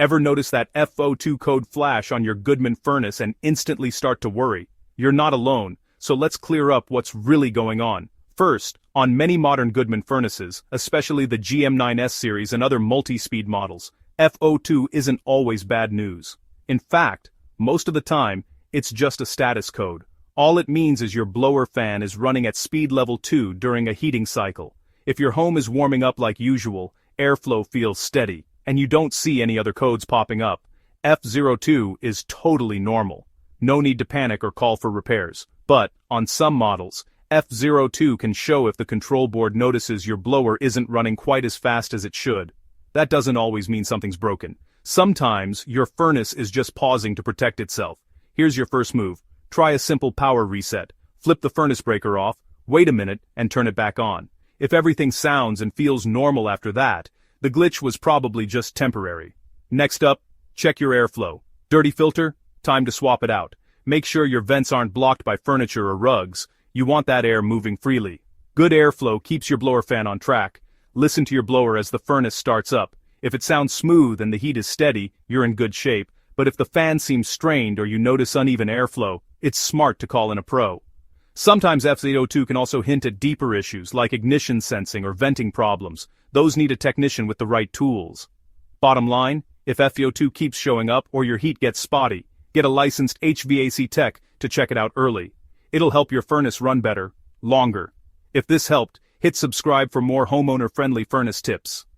Ever notice that F02 code flash on your Goodman furnace and instantly start to worry? You're not alone, so let's clear up what's really going on. First, on many modern Goodman furnaces, especially the GM9S series and other multi-speed models, F02 isn't always bad news. In fact, most of the time, it's just a status code. All it means is your blower fan is running at speed level 2 during a heating cycle. If your home is warming up like usual, airflow feels steady, and you don't see any other codes popping up, F02 is totally normal. No need to panic or call for repairs. But, on some models, F02 can show if the control board notices your blower isn't running quite as fast as it should. That doesn't always mean something's broken. Sometimes, your furnace is just pausing to protect itself. Here's your first move. Try a simple power reset. Flip the furnace breaker off, wait a minute, and turn it back on. If everything sounds and feels normal after that, the glitch was probably just temporary. Next up, check your airflow. Dirty filter? Time to swap it out. Make sure your vents aren't blocked by furniture or rugs. You want that air moving freely. Good airflow keeps your blower fan on track. Listen to your blower as the furnace starts up. If it sounds smooth and the heat is steady, you're in good shape. But if the fan seems strained or you notice uneven airflow, it's smart to call in a pro. Sometimes F02 can also hint at deeper issues like ignition sensing or venting problems. Those need a technician with the right tools. Bottom line, if F02 keeps showing up or your heat gets spotty, get a licensed HVAC tech to check it out early. It'll help your furnace run better, longer. If this helped, hit subscribe for more homeowner-friendly furnace tips.